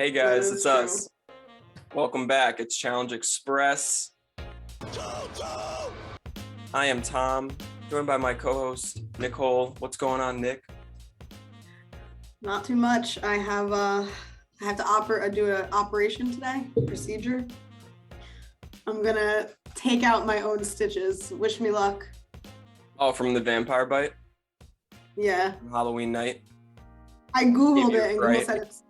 Hey That guys, is it's true. us. Welcome back. It's Challenge Express. I am Tom, joined by my co-host Nicole. What's going on, Nick? Not too much. I have to do an operation today, procedure. I'm gonna take out my own stitches. Wish me luck. Oh, from the vampire bite Yeah. from Halloween night. I Googled you it and right. Google said it's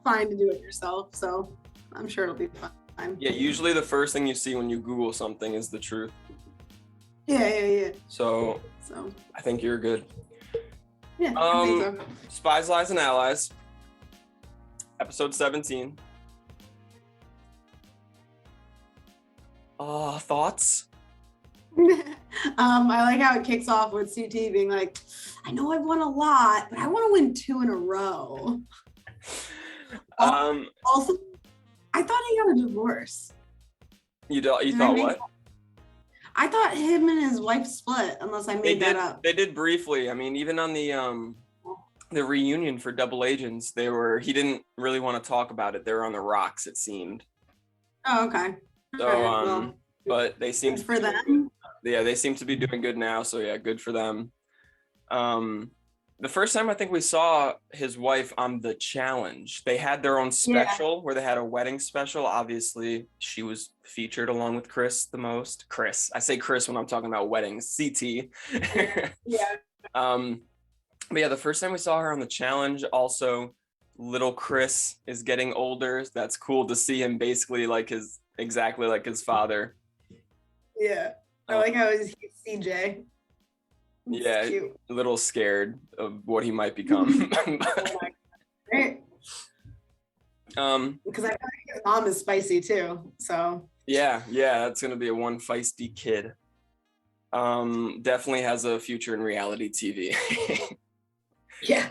fine to do it yourself, so I'm sure it'll be fine. Yeah, usually the first thing you see when you Google something is the truth. Yeah. So So I think you're good. yeah, I think so. Spies, Lies, and Allies, episode 17. Thoughts? I like how it kicks off with CT being like, I know I've won a lot, but I want to win 2 in a row. Also, I thought he got a divorce. You thought what? I thought him and his wife split, unless I made that up. They did briefly. I mean, even on the reunion for Double Agents, he didn't really want to talk about it. They were on the rocks, it seemed. Oh, okay. So but they seem for them. Yeah, they seem to be doing good now. So yeah, good for them. The first time I think we saw his wife on The Challenge, they had their own special where they had a wedding special. Obviously, she was featured along with Chris the most. Chris, I say Chris when I'm talking about weddings. CT. Yeah. But yeah, the first time we saw her on The Challenge, also little Chris is getting older. That's cool to see him basically exactly like his father. Yeah. I like how he's CJ. It's yeah, cute. A little scared of what he might become. Right. Because I know his mom is spicy too. So yeah, that's gonna be a one feisty kid. Definitely has a future in reality TV. yeah.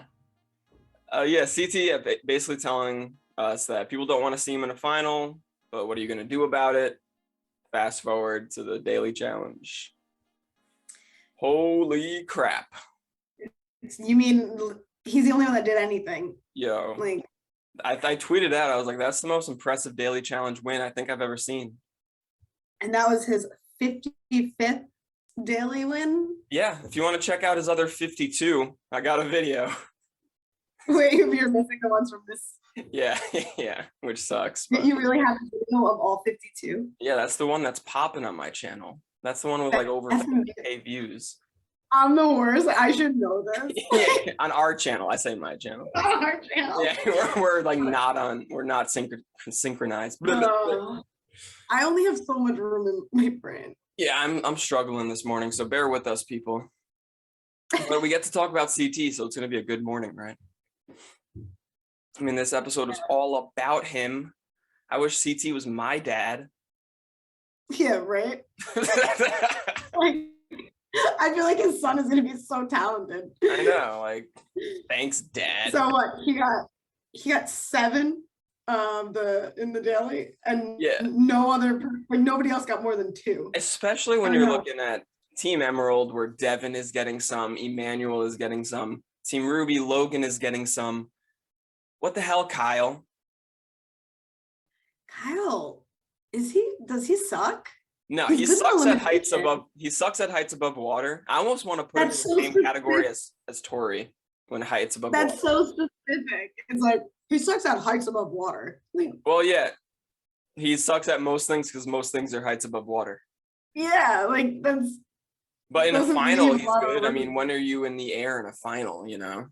CT basically telling us that people don't want to see him in a final, but what are you gonna do about it? Fast forward to the daily challenge. Holy crap. You mean he's the only one that did anything? Yo. Like I tweeted out, I was like, that's the most impressive daily challenge win I think I've ever seen. And that was his 55th daily win? Yeah, if you want to check out his other 52, I got a video. Wait, you're missing the ones from this. Yeah, which sucks. But you really have a video of all 52? Yeah, that's the one that's popping on my channel. That's the one with like over 50K views. I'm the worst. I should know this. Yeah, on our channel. I say my channel. On our channel. Yeah, we're like we're not synchronized. I only have so much room in my brain. Yeah, I'm struggling this morning, so bear with us, people. But we get to talk about CT, so it's gonna be a good morning, right? I mean, this episode was all about him. I wish CT was my dad. Yeah, right? Like, I feel like his son is going to be so talented. I know, like, thanks, Dad. So what? He got 7 in the daily, and nobody else got more than 2. Especially when you're looking at Team Emerald, where Devin is getting some, Emmanuel is getting some, Team Ruby, Logan is getting some. What the hell, Kyle? Kyle, does he suck? No, he sucks at heights above. He sucks at heights above water. I almost want to put him in the same category as Tori when heights above water. That's so specific. It's like he sucks at heights above water. Well, yeah, he sucks at most things because most things are heights above water. Yeah, like that's. But in a final, he's good. I mean, when are you in the air in a final? You know.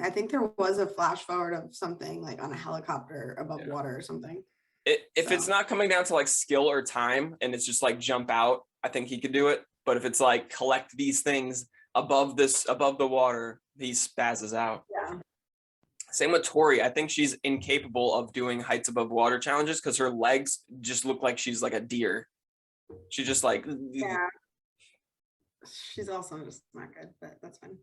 I think there was a flash forward of something like on a helicopter above water or something. If it's not coming down to like skill or time and it's just like jump out, I think he could do it. But if it's like collect these things above the water, he spazzes out. Yeah. Same with Tori. I think she's incapable of doing heights above water challenges because her legs just look like she's like a deer. She's just like. Yeah. She's also just not good, but that's fine.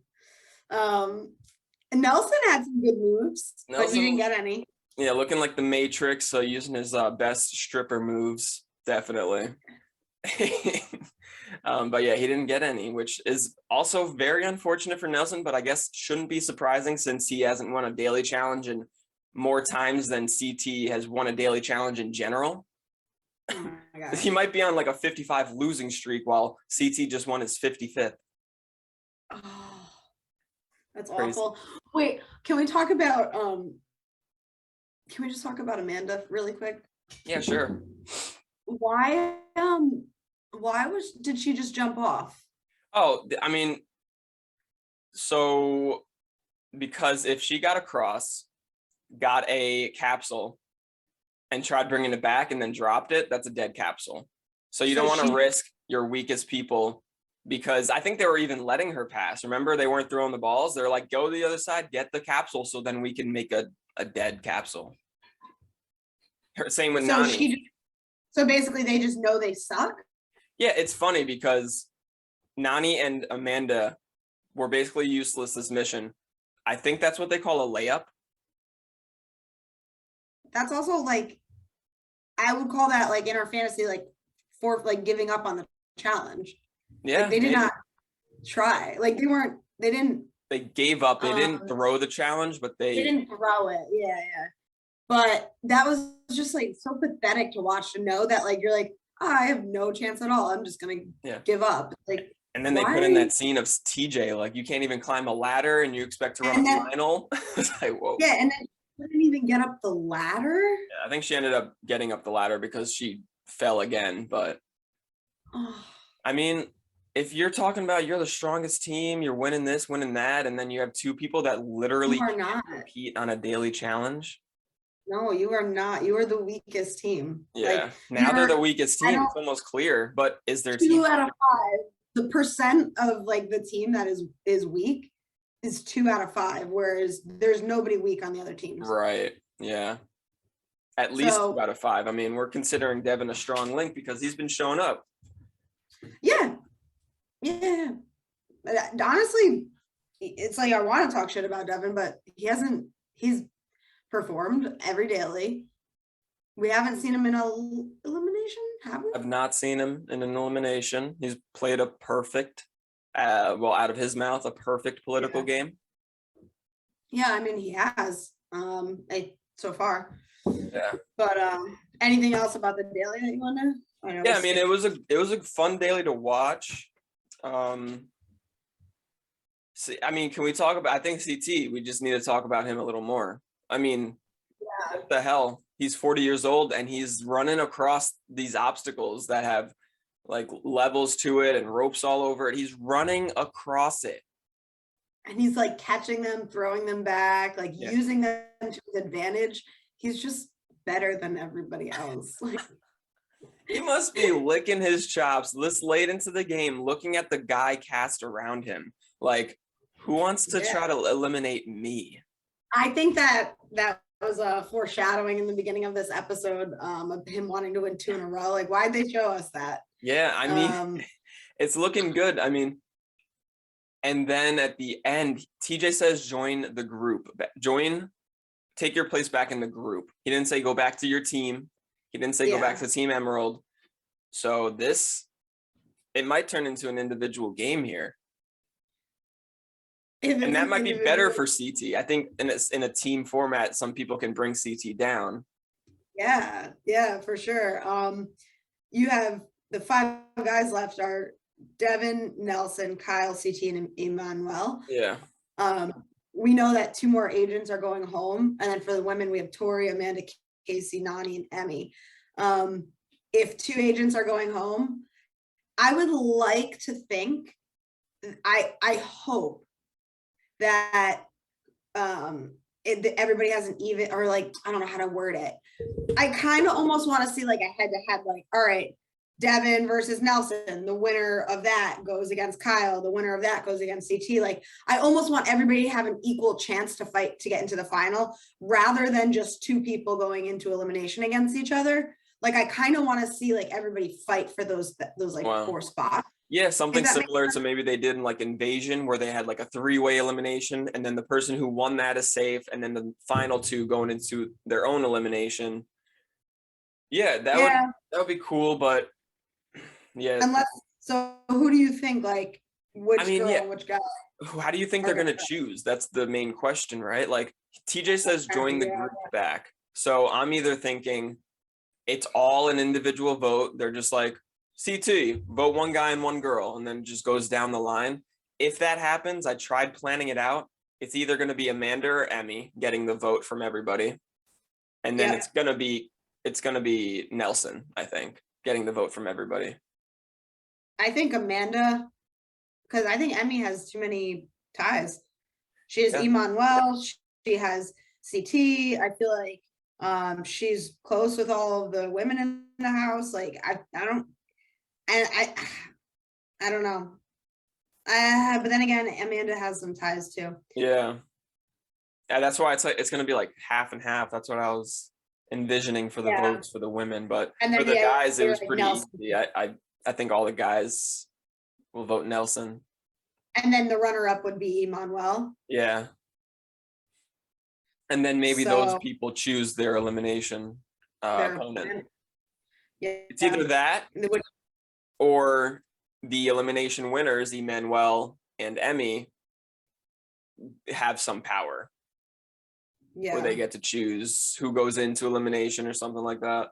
Nelson had some good moves, but he didn't get any. Yeah, looking like the Matrix, using his best stripper moves, definitely. But yeah, he didn't get any, which is also very unfortunate for Nelson, but I guess shouldn't be surprising since he hasn't won a daily challenge in more times than CT has won a daily challenge in general. Oh my gosh. He might be on like a 55 losing streak while CT just won his 55th. Oh, that's Crazy. awful. Wait, can we talk about can we just talk about Amanda really quick? Yeah, sure. Why did she just jump off? Oh, I mean, so because if she got across, got a capsule, and tried bringing it back and then dropped it, that's a dead capsule. So you don't want to risk your weakest people, because I think they were even letting her pass. Remember, they weren't throwing the balls. They're like, go to the other side, get the capsule, so then we can make a dead capsule. Same with Nani. So basically they just know they suck? Yeah, it's funny because Nani and Amanda were basically useless this mission. I think that's what they call a layup. That's also like, I would call that like in our fantasy, like for like giving up on the challenge. Yeah, like, they did not try. Like they gave up. They didn't throw the challenge, but they didn't throw it. Yeah. But that was just like so pathetic to watch, to know that like you're like, oh, I have no chance at all. I'm just gonna give up. Like, and then they put in that scene of TJ, like, you can't even climb a ladder and you expect to run a final. It's like, whoa. Yeah, and then she didn't even get up the ladder. Yeah, I think she ended up getting up the ladder because she fell again. But I mean, if you're talking about you're the strongest team, you're winning this, winning that, and then you have two people that literally can't compete on a daily challenge. No, you are not. You are the weakest team. Yeah, like, now they're the weakest team. It's almost clear. But is their team 2 out of 5? The percent of like the team that is weak is 2 out of 5, whereas there's nobody weak on the other teams. Right. Yeah. At least 2 out of 5. I mean, we're considering Devin a strong link because he's been showing up. Yeah. Honestly, it's like I want to talk shit about Devin, but he's performed every daily. We haven't seen him in an elimination, have we? I've not seen him in an elimination. He's played a perfect, well, out of his mouth, a perfect political game. Yeah, I mean, he has, so far. Yeah. But anything else about the daily that you want to? Yeah, I mean, it was a fun daily to watch. See, I mean, can we talk about? I think CT. We just need to talk about him a little more. I mean, what the hell? He's 40 years old and he's running across these obstacles that have like levels to it and ropes all over it. He's running across it. And he's like catching them, throwing them back, like using them to his advantage. He's just better than everybody else. He must be licking his chops this late into the game, looking at the guy cast around him. Like, who wants to try to eliminate me? I think that was a foreshadowing in the beginning of this episode of him wanting to win 2 in a row. Like, why'd they show us that? Yeah, I mean, it's looking good. I mean, and then at the end, TJ says, join the group. Take your place back in the group. He didn't say go back to your team. He didn't say go back to Team Emerald. So it might turn into an individual game here. And that might be better for CT. I think in a team format, some people can bring CT down. Yeah, for sure. You have the 5 guys left are Devin, Nelson, Kyle, CT, and Emmanuel. Yeah. We know that 2 more agents are going home. And then for the women, we have Tori, Amanda, Casey, Nani, and Emmy. If 2 agents are going home, I would like to think, I hope that everybody has an even, or like, I don't know how to word it. I kind of almost want to see like a head-to-head, like, all right, Devin versus Nelson, the winner of that goes against Kyle, the winner of that goes against CT. Like, I almost want everybody to have an equal chance to fight to get into the final, rather than just 2 people going into elimination against each other. Like, I kind of want to see like everybody fight for those like 4 spots. Yeah, something similar to maybe they did in like Invasion, where they had like a 3-way elimination, and then the person who won that is safe, and then the final 2 going into their own elimination. Yeah, that would be cool, but so who do you think, like, which girl and which guy? How do you think they're going to choose? That's the main question, right? Like, TJ says join the group back. So I'm either thinking it's all an individual vote. They're just like, CT, vote one guy and one girl, and then just goes down the line. If that happens, I tried planning it out. It's either going to be Amanda or Emmy getting the vote from everybody. And then it's gonna be Nelson, I think, getting the vote from everybody. I think Amanda, because I think Emmy has too many ties. She has Emmanuel, she has CT. I feel like she's close with all of the women in the house. Like I don't know. But then again, Amanda has some ties too. Yeah, that's why it's gonna be like half and half. That's what I was envisioning for the votes for the women, but for the guys, it was pretty easy. I think all the guys will vote Nelson. And then the runner-up would be Emmanuel. Yeah. And then maybe those people choose their elimination opponent. Yeah. It's either that or the elimination winners, Emmanuel and Emmy, have some power. Yeah. Where they get to choose who goes into elimination or something like that.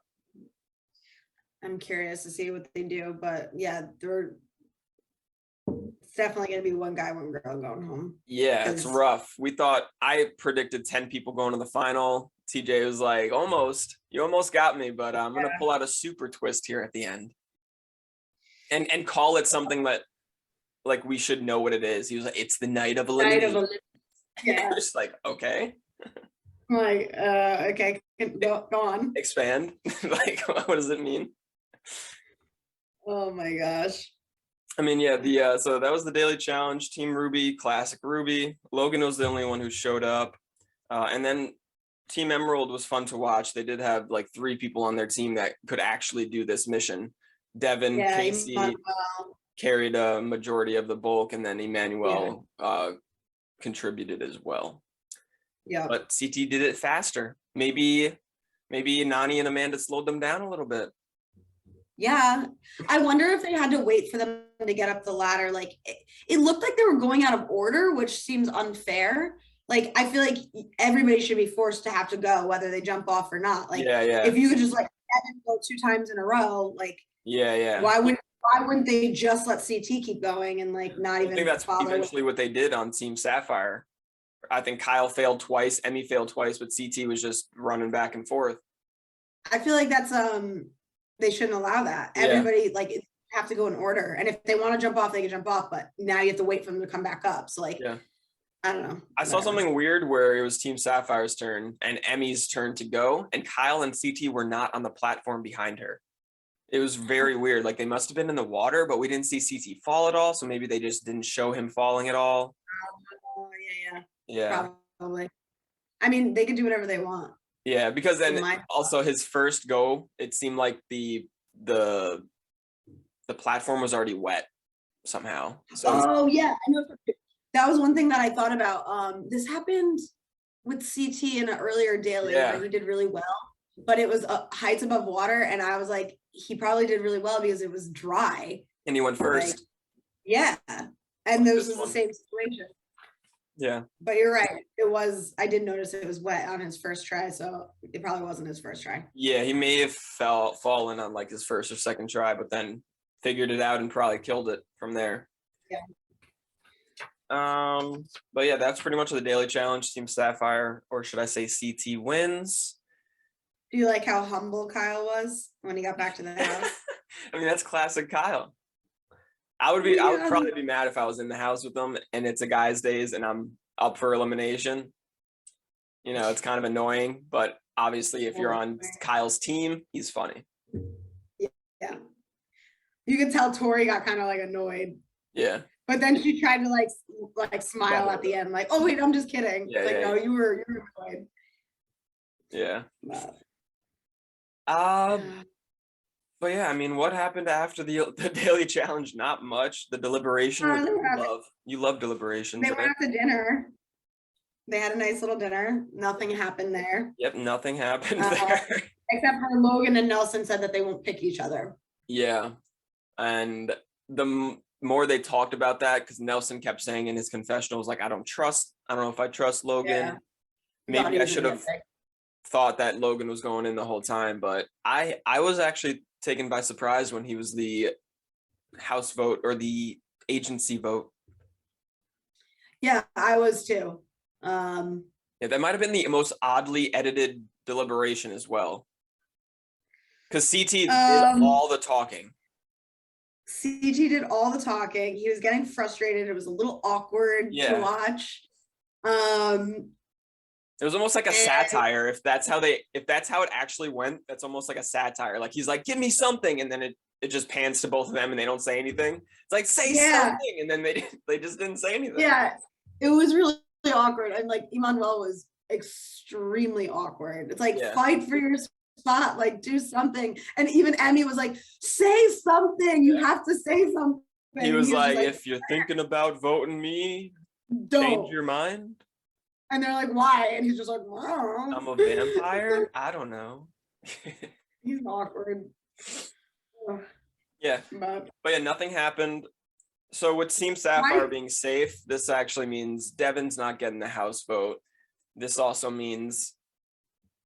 I'm curious to see what they do, but yeah, it's definitely going to be one guy, one girl going home. Yeah, it's rough. I predicted 10 people going to the final. TJ was like, you almost got me, but I'm going to pull out a super twist here at the end. And call it something that, like, we should know what it is. He was like, it's the night of elimination. Yeah. Just like, okay. I'm like, okay, go on. Expand. Like, what does it mean? Oh my gosh. I mean, yeah, so that was the daily challenge. Team Ruby, Classic Ruby. Logan was the only one who showed up. And then Team Emerald was fun to watch. They did have like 3 people on their team that could actually do this mission. Devin, Casey carried a majority of the bulk, and then Emmanuel contributed as well. Yeah. But CT did it faster. Maybe Nani and Amanda slowed them down a little bit. Yeah, I wonder if they had to wait for them to get up the ladder. Like it looked like they were going out of order, which seems unfair. Like I feel like everybody should be forced to have to go, whether they jump off or not. Like if you could just like go 2 times in a row, like why wouldn't they just let CT keep going and like not even? I think that's eventually what they did on Team Sapphire. I think Kyle failed twice, Emmy failed twice, but CT was just running back and forth. I feel like that's they shouldn't allow that. Everybody like have to go in order, and if they want to jump off, they can jump off. But now you have to wait for them to come back up. So like, I don't know. I saw something weird where it was Team Sapphire's turn and Emmy's turn to go, and Kyle and CT were not on the platform behind her. It was very weird. Like they must have been in the water, but we didn't see CT fall at all. So maybe they just didn't show him falling at all. Oh, yeah. Probably. I mean, they could do whatever they want. Yeah, because then also his first go, it seemed like the platform was already wet somehow. So yeah, I know. That was one thing that I thought about. This happened with CT in an earlier daily where he did really well, but it was heights above water, and I was like, he probably did really well because it was dry. And he went first. Like, yeah, and this was the same situation. Yeah. But you're right. I did notice it was wet on his first try, so it probably wasn't his first try. Yeah, he may have fallen on like his first or second try, but then figured it out and probably killed it from there. Yeah. But yeah, that's pretty much the daily challenge. Team Sapphire, or should I say CT, wins. Do you like how humble Kyle was when he got back to the house? I mean, that's classic Kyle. I would probably be mad if I was in the house with them and it's a guy's days and I'm up for elimination. You know, it's kind of annoying, but obviously if you're on Kyle's team, he's funny. Yeah. You could tell Tori got kind of like annoyed. Yeah. But then she tried to like smile at the end, like, oh wait, I'm just kidding. Yeah, like, no, you were annoyed. Yeah. But yeah, I mean, what happened after the daily challenge? Not much. The deliberation. You love deliberations. They went out to dinner. They had a nice little dinner. Nothing happened there. Yep, nothing happened there. Except for Logan and Nelson said that they won't pick each other. Yeah, and the more they talked about that, because Nelson kept saying in his confessionals, like, I don't know if I trust Logan. thought he Maybe I was should gonna have get picked. thought that Logan was going in the whole time, but I was actually taken by surprise when he was the House vote or the agency vote. Yeah, I was too. Yeah, that might have been the most oddly edited deliberation as well. Because CT did all the talking. CT did all the talking. He was getting frustrated. It was a little awkward to watch. It was almost like a satire. If that's how it actually went, that's almost like a satire. Like he's like, give me something, and then it just pans to both of them and they don't say anything. It's like say something, and then they just didn't say anything. Yeah, it was really awkward. And like Emmanuel was extremely awkward. It's like fight for your spot, like do something. And even Emmy was like, say something. You have to say something. He was like, if you're thinking about voting me, change your mind. And they're like, why? And he's just like, wow. I'm a vampire? I don't know. He's awkward. Yeah. But yeah, nothing happened. So with Team Sapphire being safe, this actually means Devin's not getting the House vote. This also means,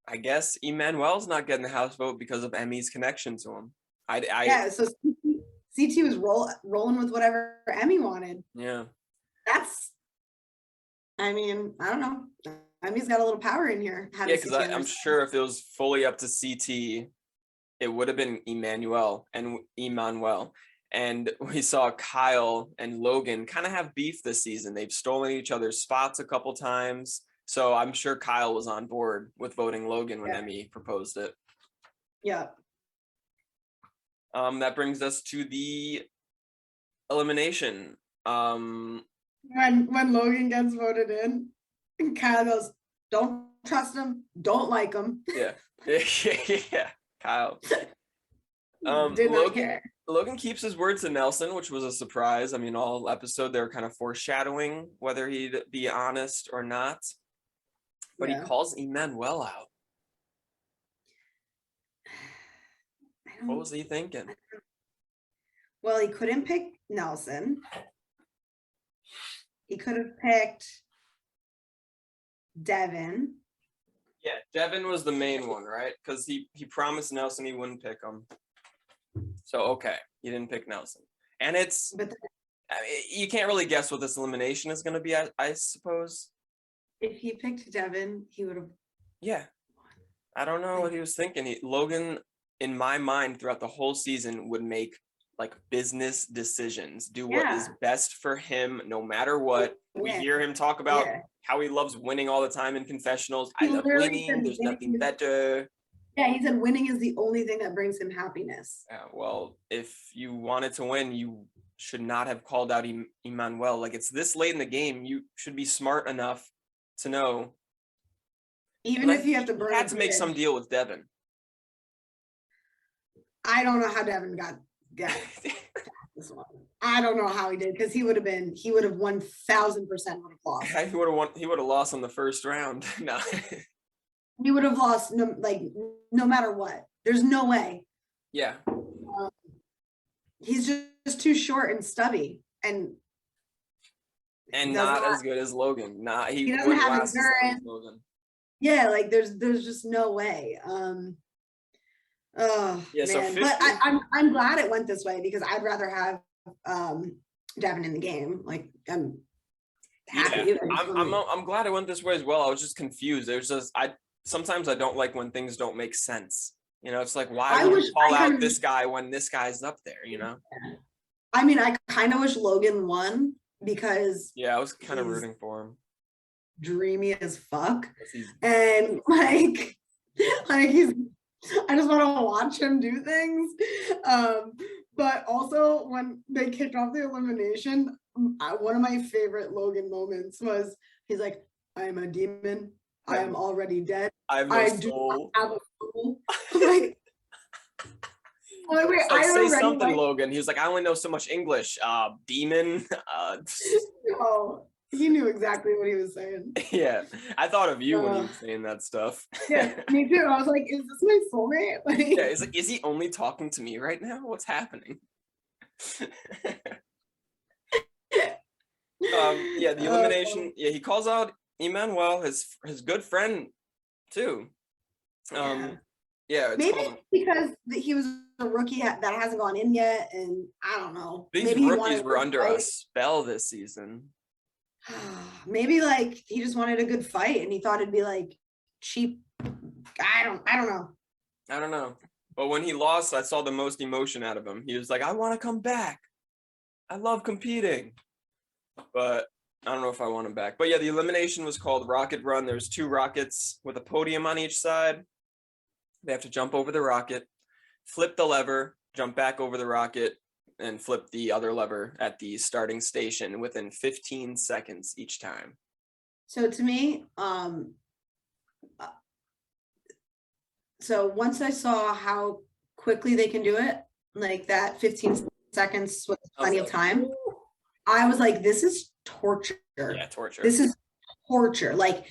I guess, Emmanuel's not getting the House vote because of Emmy's connection to him. Yeah, so CT was rolling with whatever Emmy wanted. Yeah. I mean, I don't know. Emmy's got a little power in here. Yeah, because I'm sure if it was fully up to CT, it would have been Emmanuel. And we saw Kyle and Logan kind of have beef this season. They've stolen each other's spots a couple times. So I'm sure Kyle was on board with voting Logan when Emmy proposed it. Yeah. That brings us to the elimination. When Logan gets voted in, and Kyle goes, don't trust him, don't like him. Yeah. Kyle. Did not care. Logan keeps his word to Nelson, which was a surprise. I mean, all episode they were kind of foreshadowing whether he'd be honest or not. But he calls Emmanuel out. What was he thinking? Well, he couldn't pick Nelson. He could have picked Devin. Yeah, Devin was the main one, right? Because he promised Nelson he wouldn't pick him. So, okay, he didn't pick Nelson. And I mean, you can't really guess what this elimination is going to be, I suppose. If he picked Devin, he would have. Yeah. I don't know what he was thinking. Logan, in my mind, throughout the whole season, would make like business decisions, do what is best for him, no matter what. We hear him talk about how he loves winning all the time in confessionals. I love winning. There's nothing better. Yeah, he said winning is the only thing that brings him happiness. Yeah, well, if you wanted to win, you should not have called out Emmanuel. Like, it's this late in the game. You should be smart enough to know. Even if you have to burn, he had to make some deal with Devin. I don't know how Devin got this one. I don't know how he did, because he would have 1000% would have lost. Yeah, he would have lost on the first round. No. He would have lost no matter what. There's no way. Yeah. He's just too short and stubby and not as good as Logan. He doesn't have endurance. Yeah, like there's just no way. Oh yeah, man. But I'm glad it went this way, because I'd rather have Devin in the game. Like I'm happy. Yeah, I'm glad it went this way as well. I was just confused. There's just sometimes I don't like when things don't make sense. You know, it's like, why would you call out this guy when this guy's up there, you know? I mean, I kind of wish Logan won, because I was kind of rooting for him. Dreamy as fuck. And like I just want to watch him do things. But also when they kicked off the elimination, one of my favorite Logan moments was he's like, I am a demon. I am already dead. I do not have a soul. Wait, say something, Logan. He was like, I only know so much English. Demon. Oh, he knew exactly what he was saying. Yeah, I thought of you when he was saying that stuff. Yeah, me too. I was like, is this my soulmate? Yeah, he's like, is he only talking to me right now? What's happening? The elimination. He calls out Emmanuel, his good friend too. Yeah. Yeah, it's Maybe called. because he was a rookie that hasn't gone in yet, and I don't know. These Maybe he rookies wanted a were good under a fight. spell this season. Maybe like he just wanted a good fight, and he thought it'd be like cheap. I don't know. I don't know. But when he lost, I saw the most emotion out of him. He was like, I want to come back. I love competing. But I don't know if I want him back. But yeah, the elimination was called Rocket Run. There's 2 rockets with a podium on each side. They have to jump over the rocket, flip the lever, jump back over the rocket, and flip the other lever at the starting station within 15 seconds each time. So to me, so once I saw how quickly they can do it, like that 15 seconds with plenty of time, I was like, this is torture. Yeah, torture. This is torture. Like,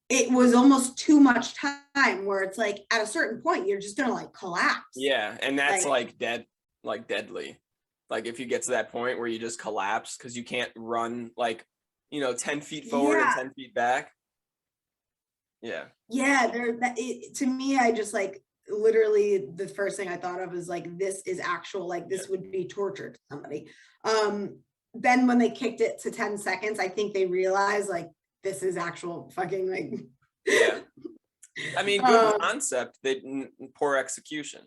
it was almost too much time where it's like at a certain point, you're just gonna like collapse. Yeah, and that's like deadly. Like if you get to that point where you just collapse because you can't run like 10 feet forward and 10 feet back. Yeah. Yeah, to me, I just like literally the first thing I thought of is like, this is actual, like this would be torture to somebody. Then when they kicked it to 10 seconds, I think they realized like this is actual fucking like. Yeah. I mean, good concept, poor execution.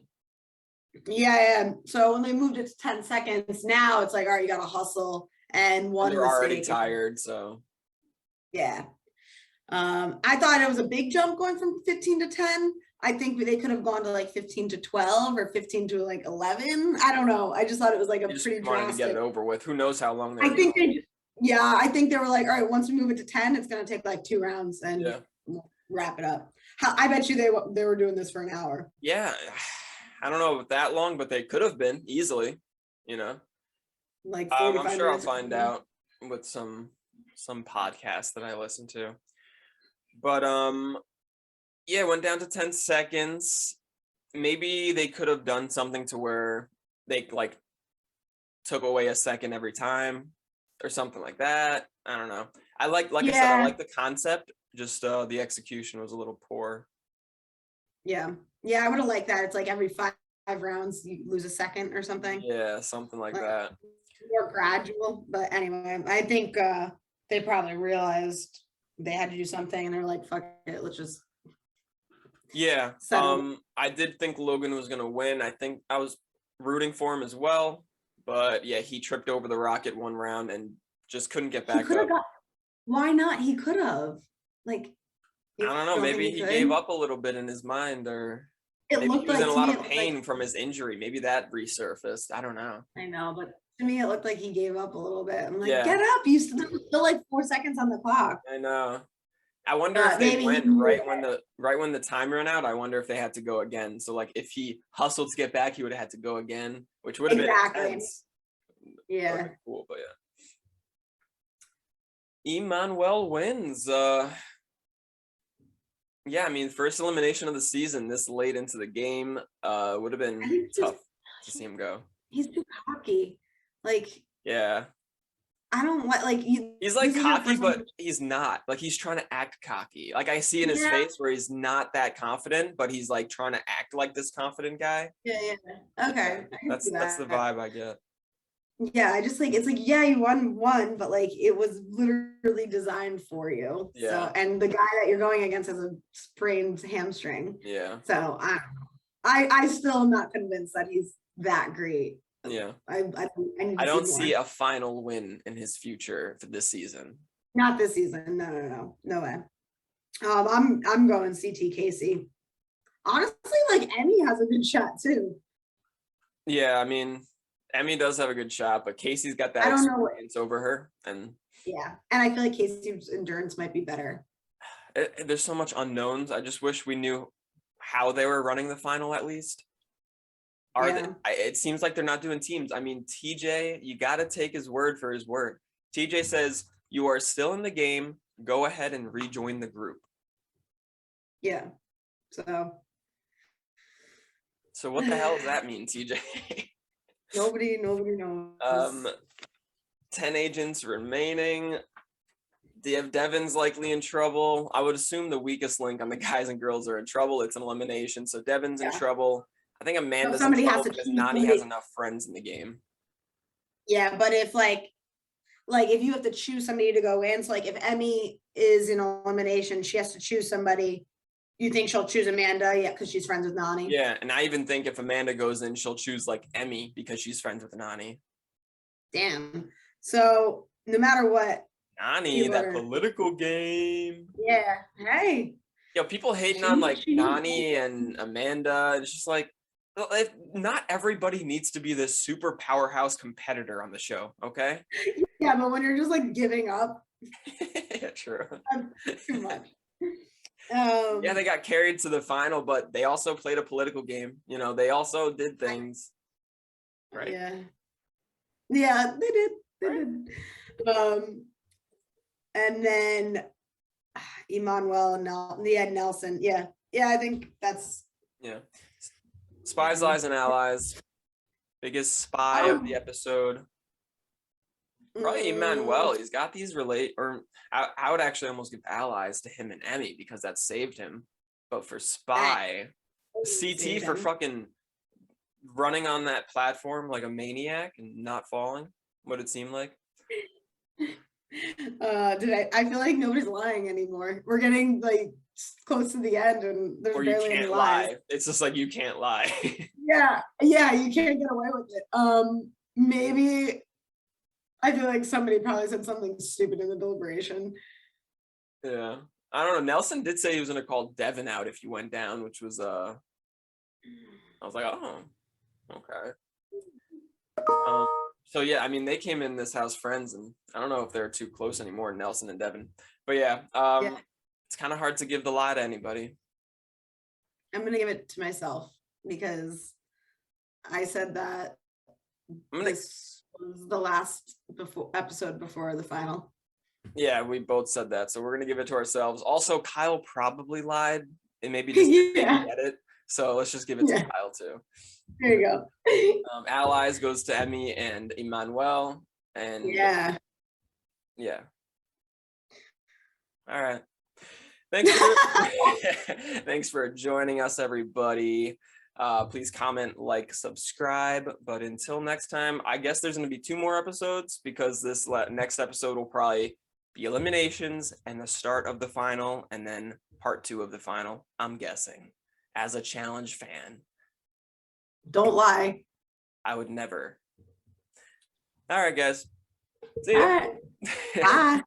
Yeah. So when they moved it to 10 seconds, now it's like, all right, you gotta hustle, and they're already tired, so. Yeah. I thought it was a big jump going from 15 to 10. I think they could have gone to like 15 to 12 or 15 to like 11. I don't know. I just thought it was like a pretty drastic. Wanted to get it over with. Who knows how long I think I think they were like, all right, once we move it to 10, it's gonna take like 2 rounds and we'll wrap it up. I bet you they were doing this for an hour. Yeah, I don't know that long, but they could have been easily, Like I'm sure I'll find out with some podcast that I listen to. But yeah, went down to 10 seconds. Maybe they could have done something to where they like took away a second every time or something like that. I don't know. I like I said, I like the concept, just the execution was a little poor. Yeah, I would have liked that. It's like every 5 rounds you lose a second or something. Yeah, something like that. More gradual. But anyway, I think they probably realized they had to do something, and they're like, fuck it, let's just. Yeah. I did think Logan was gonna win. I think I was rooting for him as well, but yeah, he tripped over the rocket one round and just couldn't get back up. Why not? He could have. Like, I don't know, maybe he gave up a little bit in his mind, or maybe he was in a lot of pain from his injury. Maybe that resurfaced. I don't know. I know, but to me it looked like he gave up a little bit. I'm like, get up, you still like 4 seconds on the clock. I know. I wonder if they went right when the time ran out. I wonder if they had to go again. So like if he hustled to get back, he would have had to go again, which would have been intense. Yeah. Cool, but yeah. Emmanuel wins. Yeah, I mean, first elimination of the season this late into the game would have been tough to see him go. He's too cocky. Like, yeah. I don't like he's like cocky, but he's not. Like he's trying to act cocky. Like I see in his face where he's not that confident, but he's like trying to act like this confident guy. Yeah. Okay. That's the vibe I get. Yeah, I just like it's like, yeah, you won, but like it was literally designed for you. Yeah. So, and the guy that you're going against has a sprained hamstring. Yeah. So I still am not convinced that he's that great. Yeah. I don't see a final win in his future for this season. Not this season. No way. I'm going CT Casey. Honestly, like Emmy has a good shot too. Yeah, I mean, Emmy does have a good shot, but Casey's got that experience over her, and I feel like Casey's endurance might be better. There's so much unknowns. I just wish we knew how they were running the final at least. It seems like they're not doing teams. I mean, TJ, you got to take his word for his word. TJ says, you are still in the game. Go ahead and rejoin the group. Yeah. So what the hell does that mean, TJ? Nobody knows. 10 agents remaining. Devin's likely in trouble. I would assume the weakest link on the guys and girls are in trouble. It's an elimination, so Devin's in trouble. I think Amanda's in somebody has trouble to because choose Nani somebody. has enough friends in the game. Yeah, but if like if you have to choose somebody to go in, so like if Emmy is in elimination, she has to choose somebody. You think she'll choose Amanda? Yeah, because she's friends with Nani. Yeah, and I even think if Amanda goes in, she'll choose like Emmy because she's friends with Nani. Damn. So no matter what, Nani, that political game. Yeah. Hey. Yo, people hating on like Nani and Amanda. It's just like, not everybody needs to be this super powerhouse competitor on the show, okay? Yeah, but when you're just like giving up. Yeah, true. Too much. Yeah, they got carried to the final, but they also played a political game. You know, they also did things. Right. Yeah. Yeah, they did. They did. And then Emmanuel and Nelson. Yeah. Yeah, I think that's Spies, Lies, and Allies. Biggest spy of the episode. Probably Emmanuel. He's got these I would actually almost give allies to him and Emmy because that saved him. But for spy, CT for fucking running on that platform like a maniac and not falling, what it seemed like. I feel like nobody's lying anymore. We're getting like close to the end and there's barely any lies. Lie. It's just like you can't lie. Yeah, you can't get away with it. Maybe I feel like somebody probably said something stupid in the deliberation. Yeah. I don't know. Nelson did say he was gonna call Devin out if you went down, which was I was like, oh, okay. So yeah, I mean, they came in this house friends, and I don't know if they're too close anymore, Nelson and Devin. But yeah, it's kind of hard to give the lie to anybody. I'm gonna give it to myself because I said that this was the last episode before the final. Yeah, we both said that, so we're gonna give it to ourselves. Also, Kyle probably lied and maybe just didn't get it. So let's just give it to Kyle too. There you go. Allies goes to Emmy and Emmanuel, and yeah. All right. Thanks for joining us, everybody. Please comment, like, subscribe. But until next time, I guess there's going to be 2 more episodes because this next episode will probably be eliminations and the start of the final, and then part 2 of the final, I'm guessing, as a challenge fan. Don't lie. I would never. All right, guys. See ya. Bye.